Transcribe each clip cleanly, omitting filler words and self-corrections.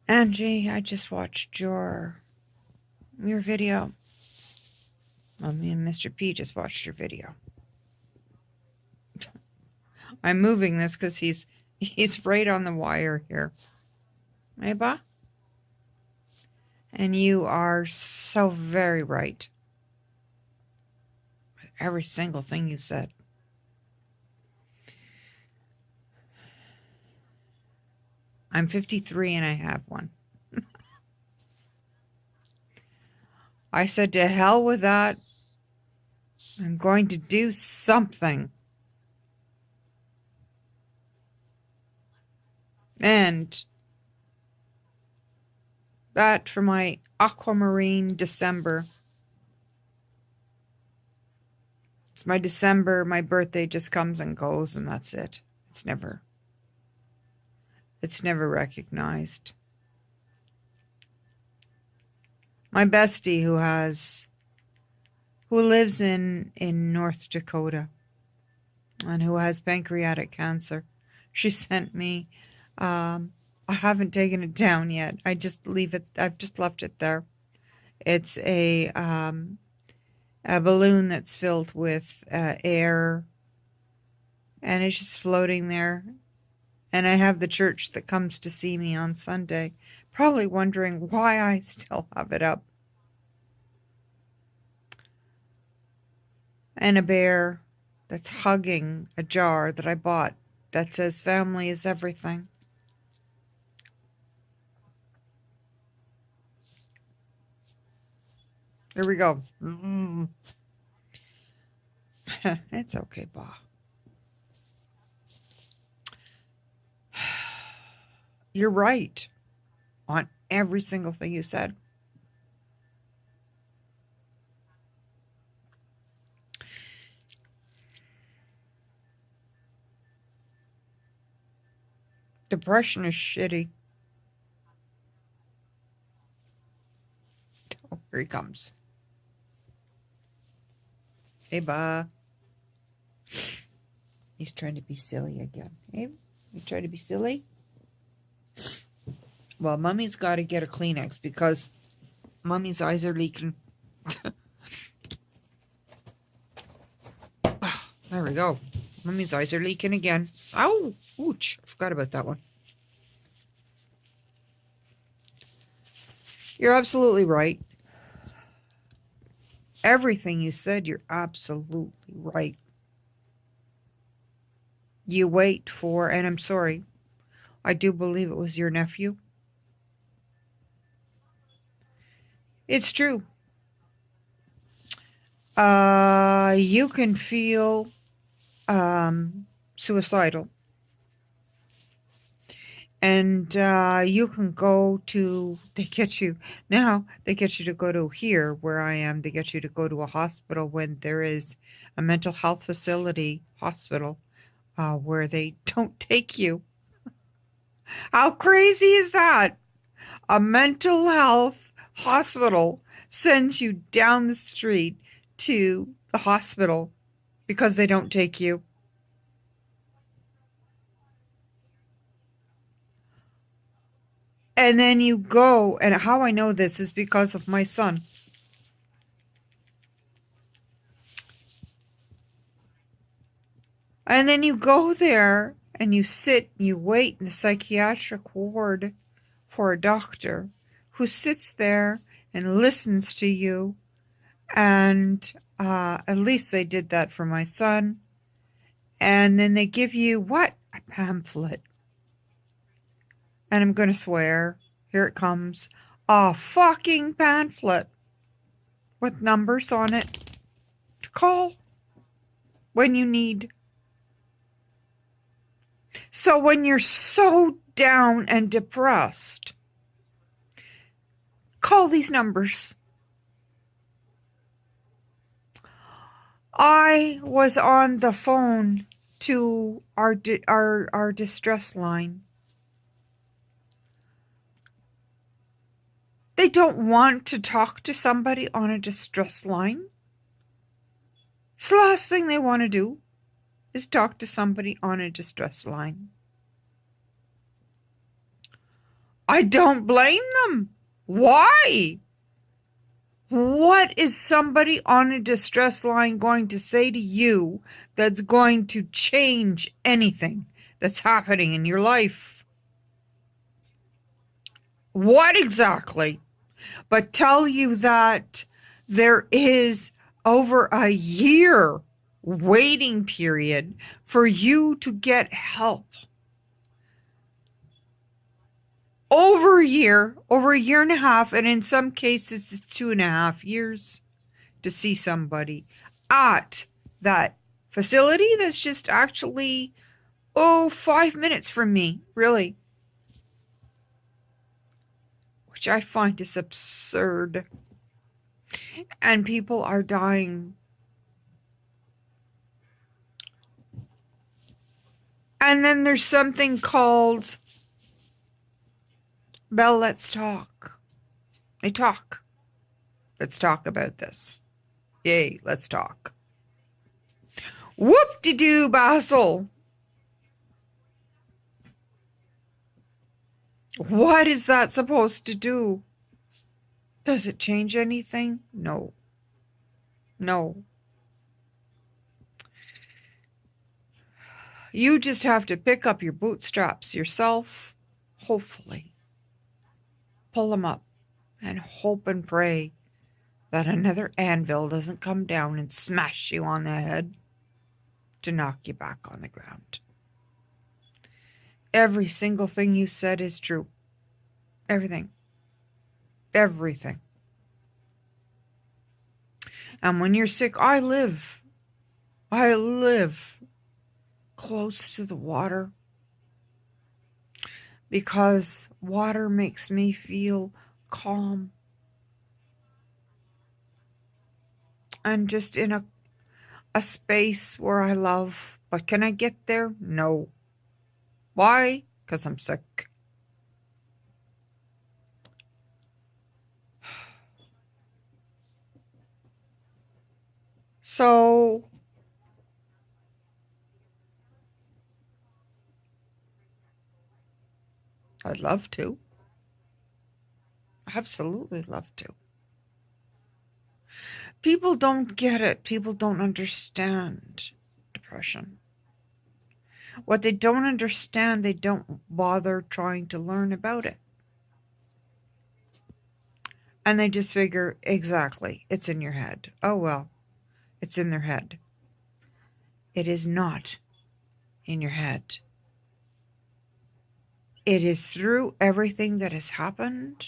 Angie, I just watched your video. Well, me and Mr. P just watched your video. I'm moving this because he's right on the wire here. Mayba? And you are so very right. Every single thing you said. I'm 53 and I have one. I said, to hell with that. I'm going to do something. And that for my aquamarine December. It's my December, my birthday just comes and goes, and that's it. It's never recognized. My bestie who lives in North Dakota and who has pancreatic cancer, she sent me, I haven't taken it down yet. I've just left it there. It's a balloon that's filled with air, and it's just floating there. And I have the church that comes to see me on Sunday, probably wondering why I still have it up. And a bear that's hugging a jar that I bought that says family is everything. Here we go. It's okay, Ba. You're right on every single thing you said. Depression is shitty. Oh, here he comes. Hey, Ba. He's trying to be silly again. Hey, you trying to be silly? Well, Mummy's got to get a Kleenex because Mummy's eyes are leaking. Oh, there we go. Mummy's eyes are leaking again. Ow! Ouch! I forgot about that one. You're absolutely right. Everything you said, you're absolutely right. You wait for, and I'm sorry, I do believe it was your nephew. It's true. You can feel suicidal. And you can go to, they get you to go to here where I am. They get you to go to a hospital when there is a mental health hospital, where they don't take you. How crazy is that? A mental health hospital sends you down the street to the hospital because they don't take you. And then you go, and how I know this is because of my son. And then you go there and you sit, you wait in the psychiatric ward for a doctor who sits there and listens to you. And at least they did that for my son. And then they give you what? A pamphlet. And I'm going to swear. Here it comes. A fucking pamphlet with numbers on it to call when you need. So when you're so down and depressed, call these numbers. I was on the phone to our distress line. They don't want to talk to somebody on a distress line. It's the last thing they want to do is talk to somebody on a distress line. I don't blame them. Why? What is somebody on a distress line going to say to you that's going to change anything that's happening in your life? What exactly? But tell you that there is over a year waiting period for you to get help. Over a year and a half, and in some cases it's 2.5 years to see somebody at that facility that's just actually 5 minutes from me, really, which I find is absurd. And people are dying. And then there's something called, Belle, let's talk. They talk. Let's talk about this. Yay, let's talk. Whoop-de-doo, Basil. What is that supposed to do? Does it change anything? No. No. You just have to pick up your bootstraps yourself, hopefully. Pull them up and hope and pray that another anvil doesn't come down and smash you on the head to knock you back on the ground. Every single thing you said is true. Everything. Everything. And when you're sick, I live close to the water because water makes me feel calm and just in a space where I love. But can I get there? No. Why? Because I'm sick. So I'd love to. Absolutely love to. People don't get it. People don't understand depression. What they don't understand, they don't bother trying to learn about it. And they just figure, exactly, it's in your head. Oh, well, it's in their head. It is not in your head. It is through everything that has happened.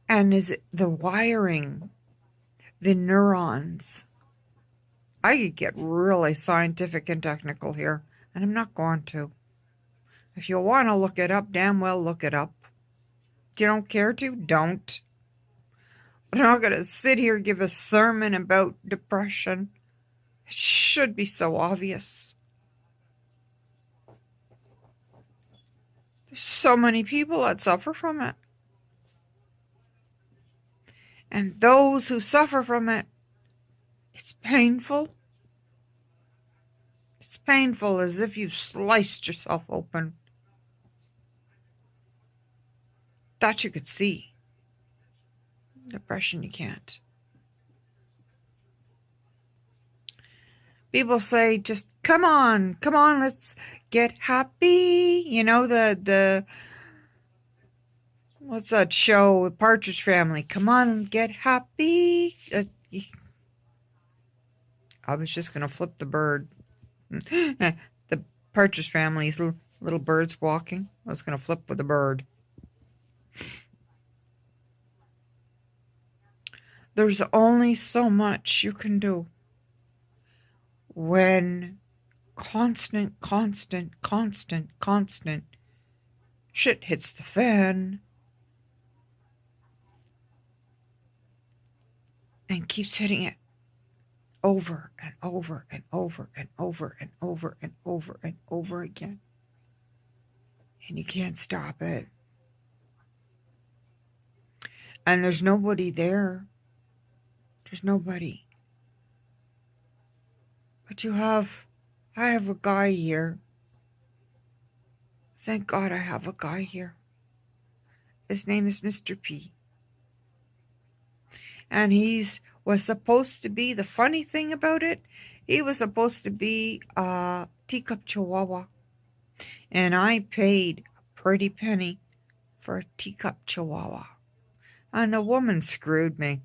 And is the wiring, the neurons. I could get really scientific and technical here, and I'm not going to. If you want to look it up, damn well look it up. If you don't care to, don't. But I'm not going to sit here and give a sermon about depression. It should be so obvious. There's so many people that suffer from it. And those who suffer from it, it's painful. It's painful as if you've sliced yourself open. That you could see. Depression, you can't. People say, just come on, let's get happy. You know, the what's that show, Partridge Family? Come on, get happy. I was just going to flip the bird. The Partridge Family's little birds walking. I was going to flip with the bird. There's only so much you can do when constant shit hits the fan and keeps hitting it over and over and over and over and over and over and over again. And you can't stop it. And there's nobody there. There's nobody. But I have a guy here Thank God I have a guy here. His name is Mr. P. And was supposed to be, the funny thing about it, he was supposed to be a teacup chihuahua. And I paid a pretty penny for a teacup chihuahua. And the woman screwed me.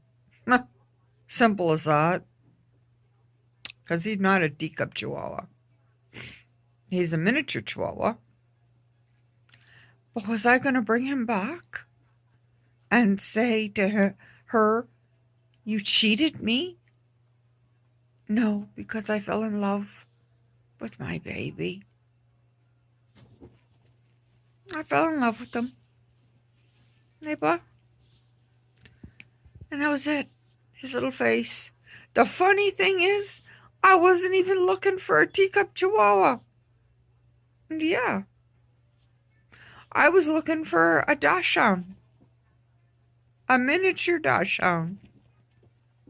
Simple as that. Because he's not a teacup chihuahua. He's a miniature chihuahua. But was I going to bring him back and say to her, you cheated me? No, because I fell in love with my baby. I fell in love with him. Neighbor. And that was it. His little face. The funny thing is, I wasn't even looking for a teacup chihuahua. Yeah. I was looking for a dachshund. A miniature dachshund.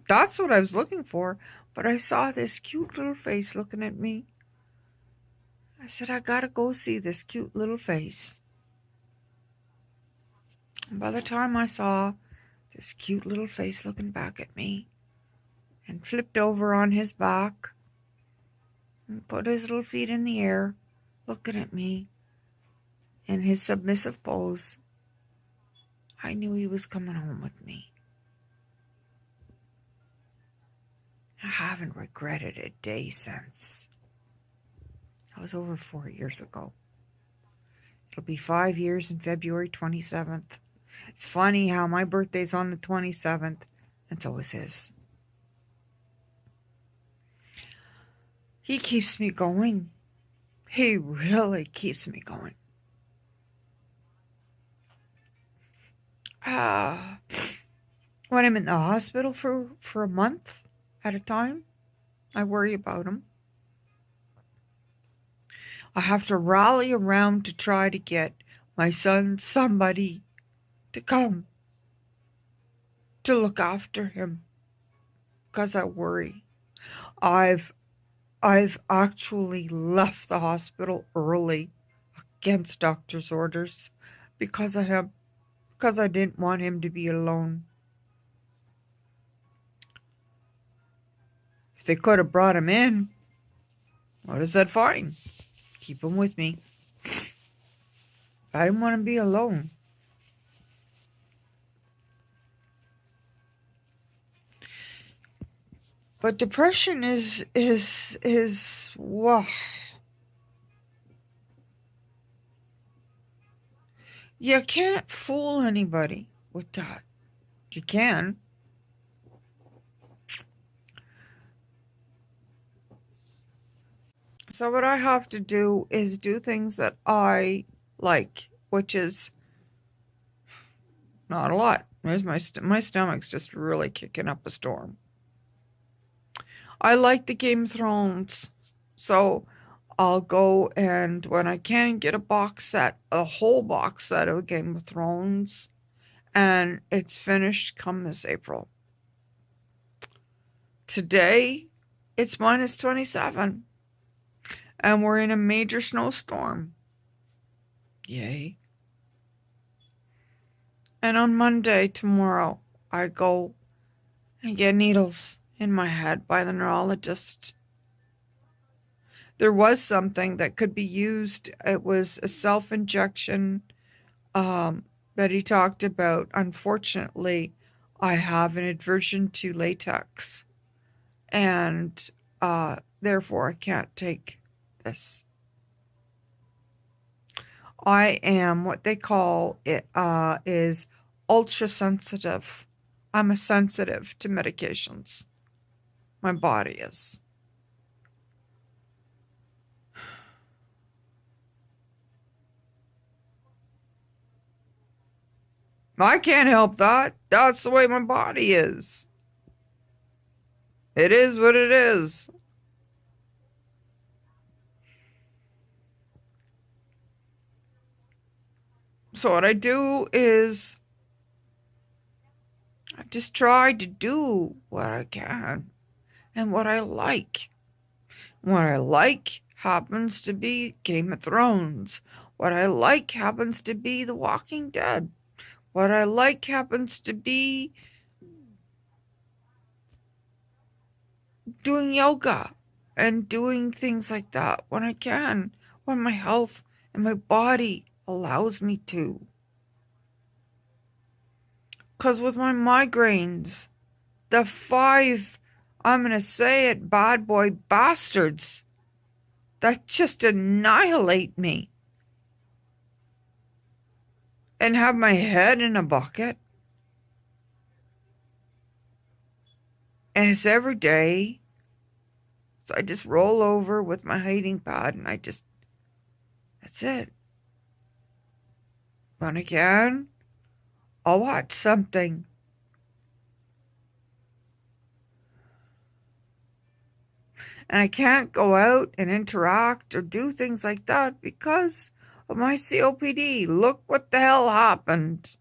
That's what I was looking for. But I saw this cute little face looking at me. I said, I gotta go see this cute little face. And by the time I saw this cute little face looking back at me and flipped over on his back and put his little feet in the air looking at me in his submissive pose, I knew he was coming home with me. I haven't regretted a day since. That was over 4 years ago. It'll be 5 years in February 27th. It's funny how my birthday's on the 27th, and so is his. He keeps me going. He really keeps me going. When I'm in the hospital for a month at a time, I worry about him. I have to rally around to try to get my son somebody to come to look after him because I worry. I've actually left the hospital early against doctor's orders because of him, because I didn't want him to be alone. If they could have brought him in, what is that fine? Keep him with me. I didn't want him to be alone. But depression is wow. You can't fool anybody with that. You can. So what I have to do is do things that I like, which is not a lot. There's my stomach's just really kicking up a storm. I like the Game of Thrones, so I'll go and when I can get a box set, a whole box set of Game of Thrones, and it's finished come this April. Today, it's -27, and we're in a major snowstorm. Yay. And on Monday, tomorrow, I go and get needles in my head by the neurologist. There was something that could be used. It was a self-injection that he talked about. Unfortunately, I have an aversion to latex, and therefore I can't take this. I am what they call it is ultra sensitive. I'm a sensitive to medications. My body is. I can't help that. That's the way my body is. It is what it is. So what I do is I just try to do what I can and what I like. What I like happens to be Game of Thrones. What I like happens to be The Walking Dead. What I like happens to be doing yoga and doing things like that when I can, when my health and my body allows me to. Because with my migraines, the 5, I'm going to say it, bad boy bastards that just annihilate me and have my head in a bucket. And it's every day. So I just roll over with my hiding pad and that's it. When I can, I'll watch something. And I can't go out and interact or do things like that because of my COPD. Look what the hell happened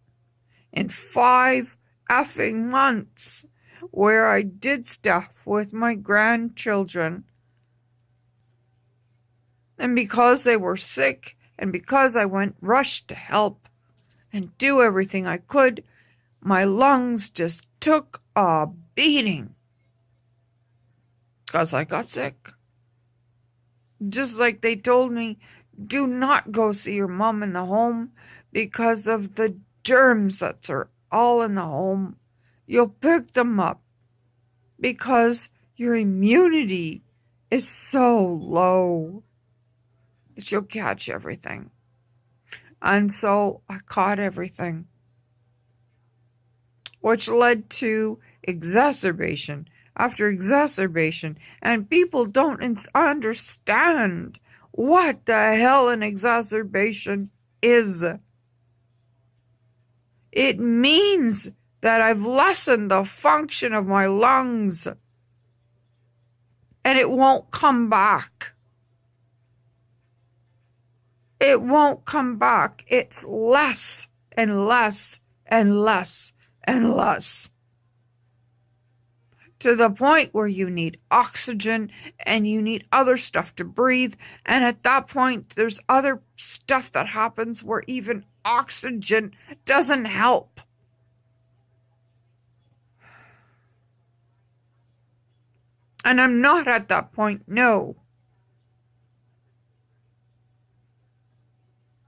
in 5 effing months where I did stuff with my grandchildren. And because they were sick and because I went rushed to help and do everything I could, my lungs just took a beating because I got sick. Just like they told me, do not go see your mom in the home because of the germs that are all in the home. You'll pick them up because your immunity is so low that you'll catch everything. And so I caught everything, which led to exacerbation after exacerbation. And people don't understand what the hell an exacerbation is. It means that I've lessened the function of my lungs and it won't come back. It won't come back. It's less and less and less and less, to the point where you need oxygen and you need other stuff to breathe. And at that point, there's other stuff that happens where even oxygen doesn't help. And I'm not at that point, no.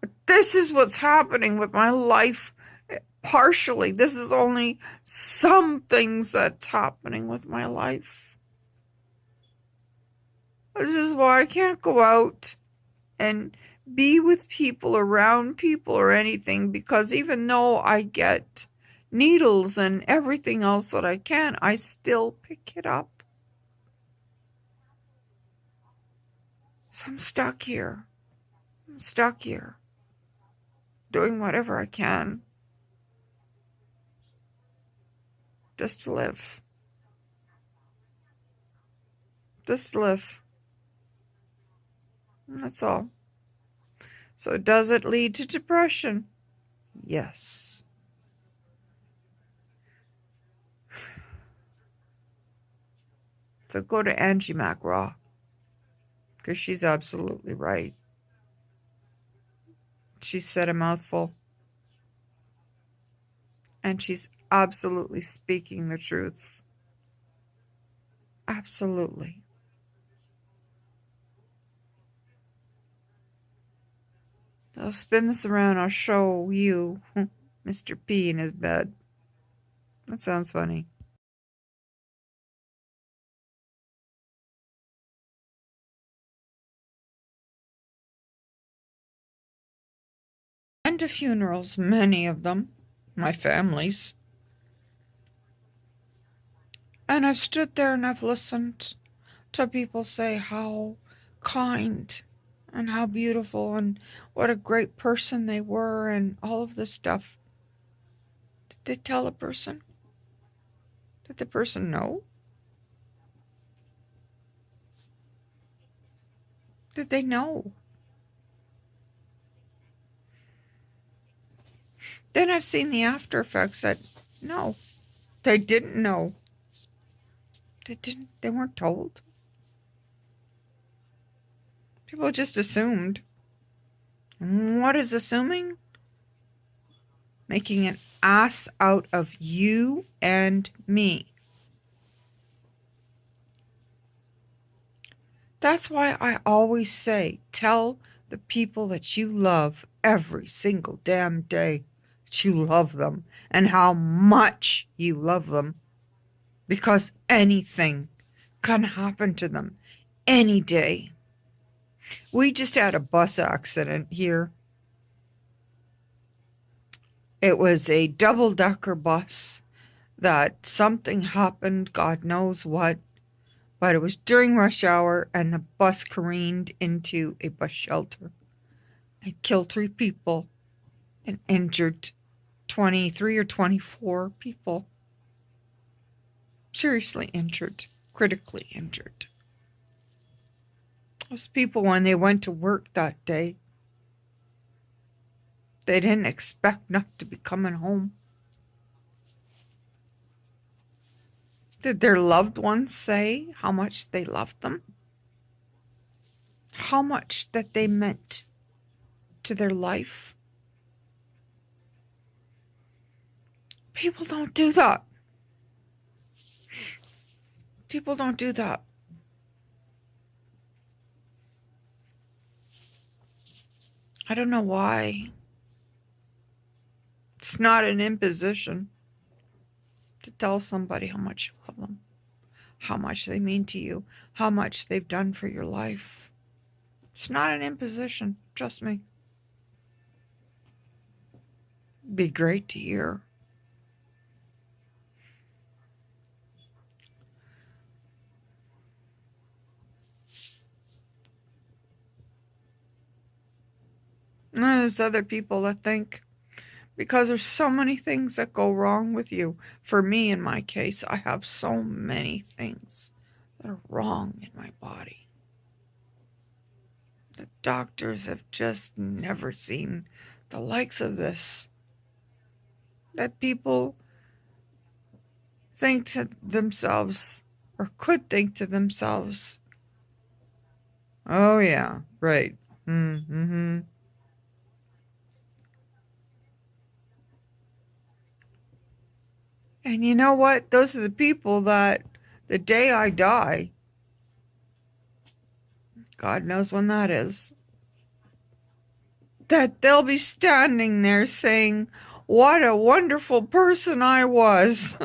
But this is what's happening with my life. Partially, this is only some things that's happening with my life. This is why I can't go out and be with people, around people or anything, because even though I get needles and everything else that I can, I still pick it up. So I'm stuck here. Doing whatever I can just to live. Just live. And that's all. So does it lead to depression? Yes. So go to Angie Mac Raw, because she's absolutely right. She said a mouthful. And she's absolutely speaking the truth. Absolutely. I'll spin this around. I'll show you Mr. P in his bed. That sounds funny. And to funerals, many of them, my family's. And I've stood there and I've listened to people say how kind and how beautiful and what a great person they were and all of this stuff. Did they tell a person? Did the person know? Did they know? Then I've seen the after effects that no, they didn't know. They weren't told. People just assumed. And what is assuming? Making an ass out of you and me. That's why I always say, tell the people that you love every single damn day that you love them and how much you love them. Because anything can happen to them any day. We just had a bus accident here. It was a double-decker bus that something happened, God knows what, but it was during rush hour and the bus careened into a bus shelter. It killed 3 people and injured 23 or 24 people. Seriously injured, critically injured. Those people, when they went to work that day, they didn't expect not to be coming home. Did their loved ones say how much they loved them? How much that they meant to their life? People don't do that. People don't do that. I don't know why. It's not an imposition to tell somebody how much you love them, how much they mean to you, how much they've done for your life. It's not an imposition, trust me. It'd be great to hear. And there's other people that think, because there's so many things that go wrong with you. For me, in my case, I have so many things that are wrong in my body. The doctors have just never seen the likes of this. That people think to themselves, or could think to themselves, oh yeah, right, mm-hmm. And you know what? Those are the people that the day I die, God knows when that is, that they'll be standing there saying, what a wonderful person I was.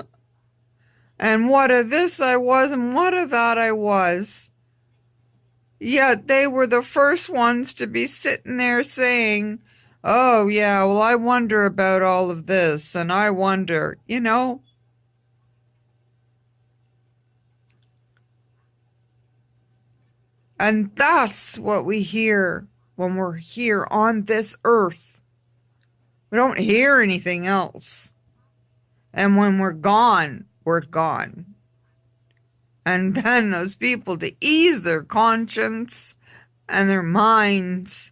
And what a this I was, and what a that I was. Yet they were the first ones to be sitting there saying, oh yeah, well I wonder about all of this, and I wonder, you know. And that's what we hear when we're here on this earth. We don't hear anything else. And when we're gone, we're gone. And then those people, to ease their conscience and their minds,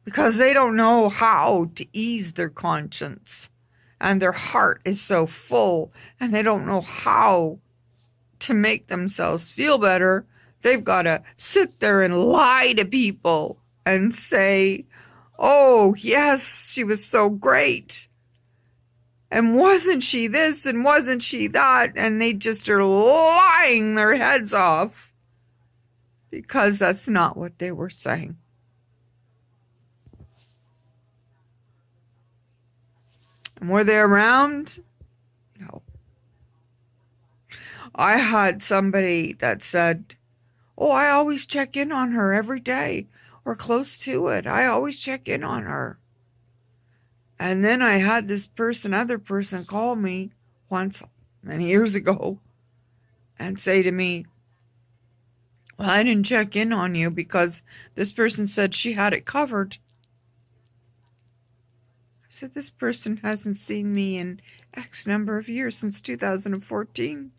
because they don't know how to ease their conscience, and their heart is so full, and they don't know how to make themselves feel better, they've got to sit there and lie to people and say, oh, yes, she was so great. And wasn't she this and wasn't she that? And they just are lying their heads off because that's not what they were saying. And were they around? No. I had somebody that said, oh, I always check in on her every day or close to it. I always check in on her. And then I had this other person call me once, many years ago, and say to me, well, I didn't check in on you because this person said she had it covered. I said, this person hasn't seen me in X number of years, since 2014.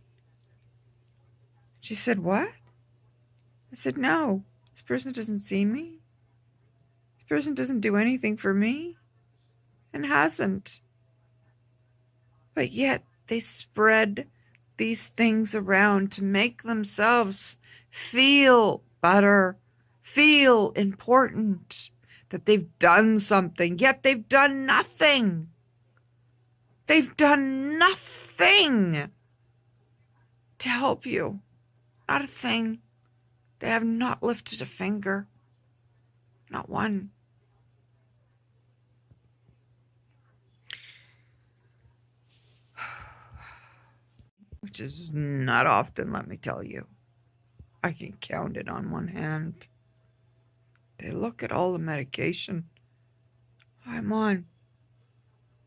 She said, what? I said, no, this person doesn't see me. This person doesn't do anything for me. And hasn't. But yet they spread these things around to make themselves feel better, feel important, that they've done something, yet they've done nothing. They've done nothing to help you. Not a thing. They have not lifted a finger. Not one. Which is not often, let me tell you. I can count it on one hand. They look at all the medication I'm on.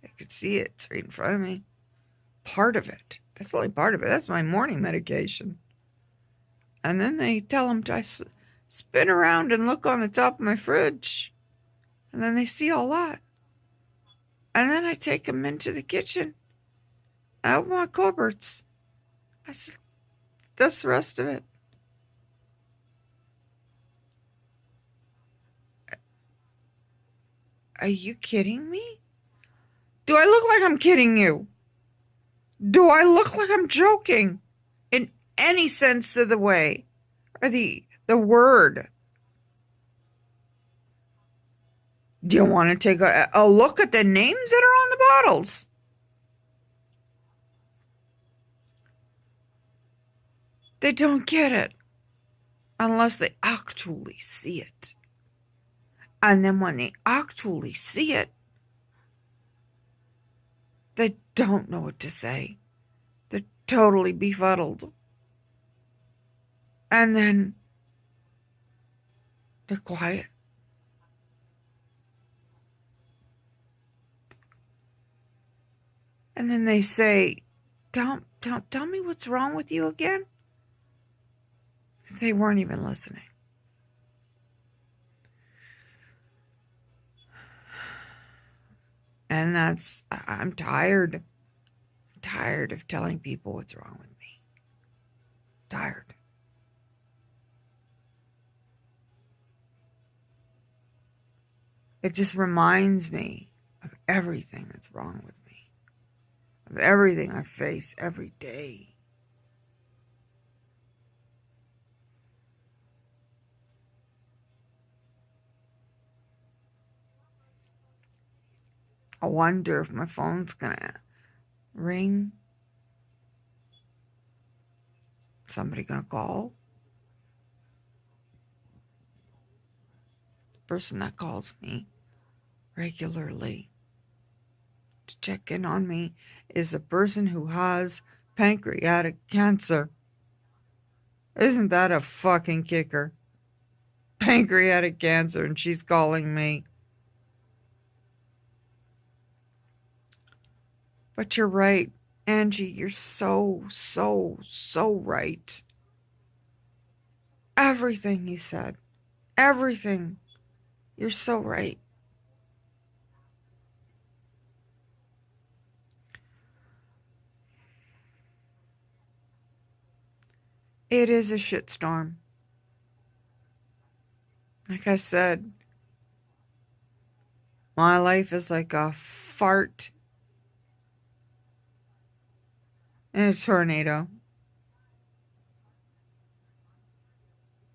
I could see it. It's right in front of me. Part of it. That's only part of it. That's my morning medication. And then they tell them to spin around and look on the top of my fridge. And then they see all that. And then I take them into the kitchen. I open my cupboards. I said, that's the rest of it. Are you kidding me? Do I look like I'm kidding you? Do I look like I'm joking? In any sense of the way, or the word. Do you want to take a look at the names that are on the bottles? They don't get it unless they actually see it. And then when they actually see it, they don't know what to say. They're totally befuddled. And then they're quiet. And then they say, tell me what's wrong with you again. They weren't even listening. And I'm tired. I'm tired of telling people what's wrong with me. Tired. It just reminds me of everything that's wrong with me. Of everything I face every day. I wonder if my phone's gonna ring. Somebody gonna call? The person that calls me regularly to check in on me is a person who has pancreatic cancer. Isn't that a fucking kicker? Pancreatic cancer, and she's calling me. But you're right, Angie. You're so right. Everything you said. Everything. You're so right. It is a shitstorm. Like I said, my life is like a fart in a tornado.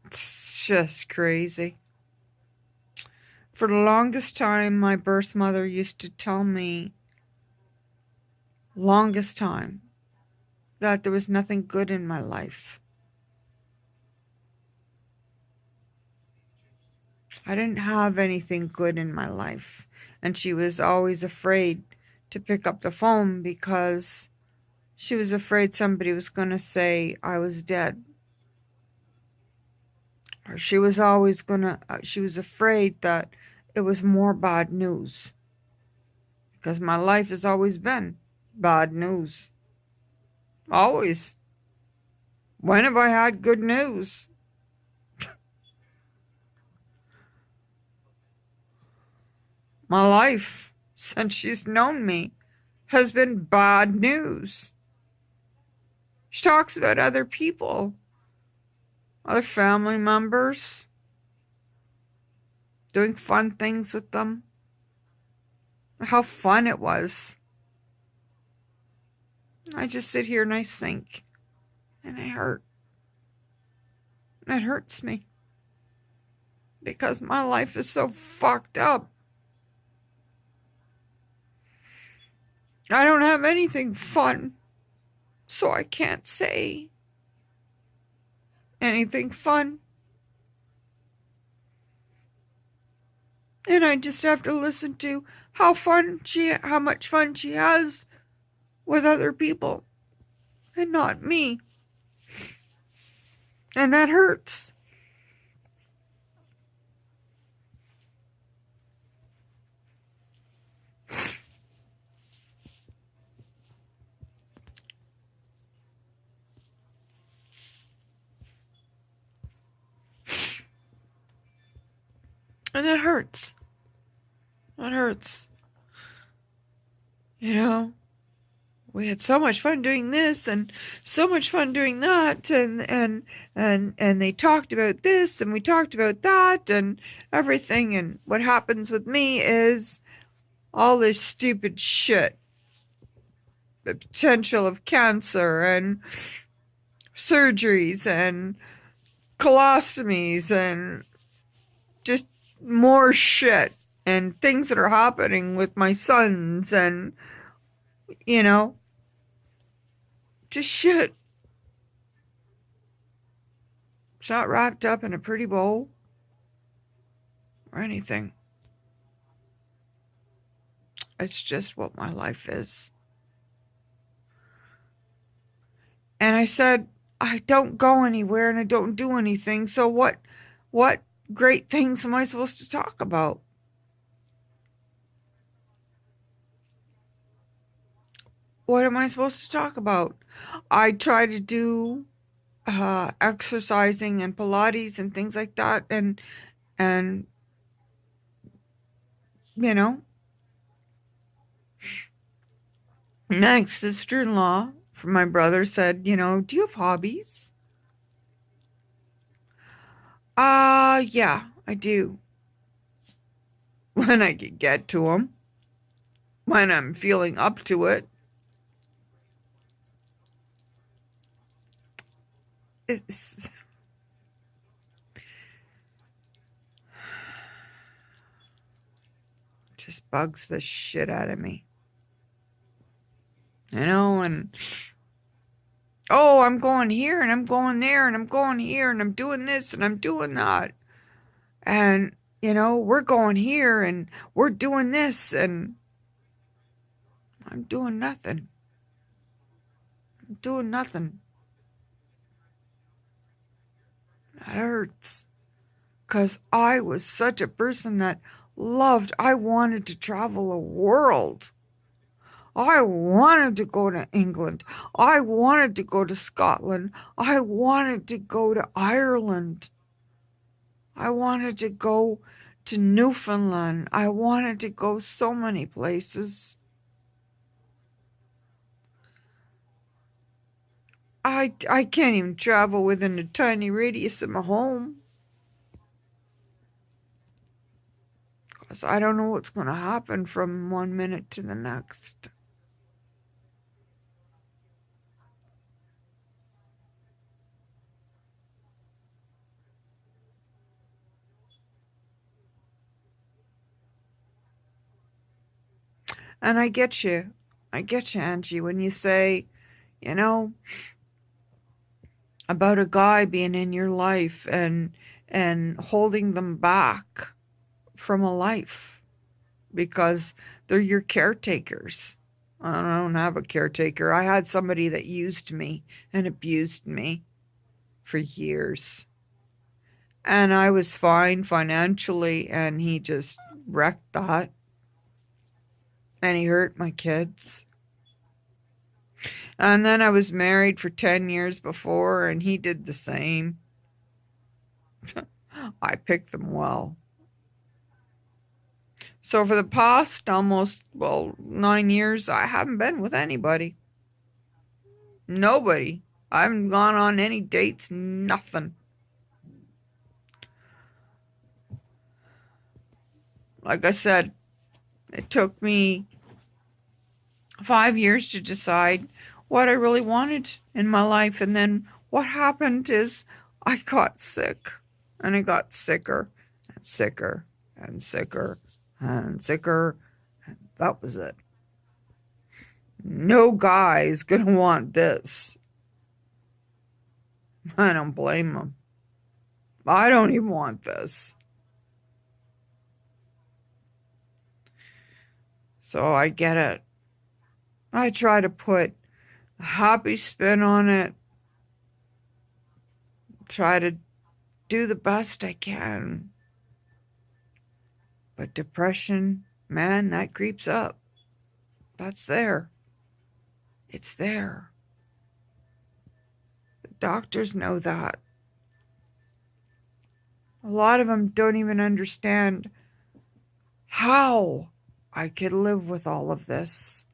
It's just crazy. For the longest time, my birth mother used to tell me, longest time, that there was nothing good in my life. I didn't have anything good in my life. And she was always afraid to pick up the phone because she was afraid somebody was going to say I was dead. Or she was afraid that it was more bad news. Because my life has always been bad news. Always. When have I had good news? My life, since she's known me, has been bad news. She talks about other people, other family members, doing fun things with them, how fun it was. I just sit here and I think, and I hurt. It hurts me. because my life is so fucked up. I don't have anything fun, so I can't say anything fun. And I just have to listen to how much fun she has with other people and not me. And that hurts. And it hurts. It hurts. You know, we had so much fun doing this and so much fun doing that, and they talked about this and we talked about that and everything, and what happens with me is all this stupid shit. The potential of cancer and surgeries and colostomies and just more shit and things that are happening with my sons and, you know, just shit. It's not wrapped up in a pretty bow or anything. It's just what my life is. And I said, I don't go anywhere and I don't do anything. So what great things am I supposed to talk about? What am I supposed to talk about? I try to do exercising and Pilates and things like that, and you know, my sister-in-law from my brother said, you know, do you have hobbies? Yeah, I do. When I can get to them, when I'm feeling up to it. It's just bugs the shit out of me. You know, and oh, I'm going here and I'm going there and I'm going here and I'm doing this and I'm doing that. And, you know, we're going here and we're doing this and I'm doing nothing. I'm doing nothing. That hurts. Because I was such a person that I wanted to travel the world. I wanted to go to England. I wanted to go to Scotland. I wanted to go to Ireland. I wanted to go to Newfoundland. I wanted to go so many places. I can't even travel within a tiny radius of my home. Because I don't know what's going to happen from one minute to the next. And I get you, Angie, when you say, you know, about a guy being in your life and holding them back from a life because they're your caretakers. I don't have a caretaker. I had somebody that used me and abused me for years. And I was fine financially, and he just wrecked that. And he hurt my kids. And then I was married for 10 years before, and he did the same. I picked them well. So for the past almost, 9 years, I haven't been with anybody. Nobody. I haven't gone on any dates, nothing. Like I said, it took me 5 years to decide what I really wanted in my life. And then what happened is I got sick, and I got sicker. got sicker and sicker and sicker. And that was it. No guy's gonna want this. I don't blame him. I don't even want this. So I get it. I try to put a happy spin on it. Try to do the best I can. But depression, man, that creeps up. That's there. It's there. The doctors know that. A lot of them don't even understand how I could live with all of this.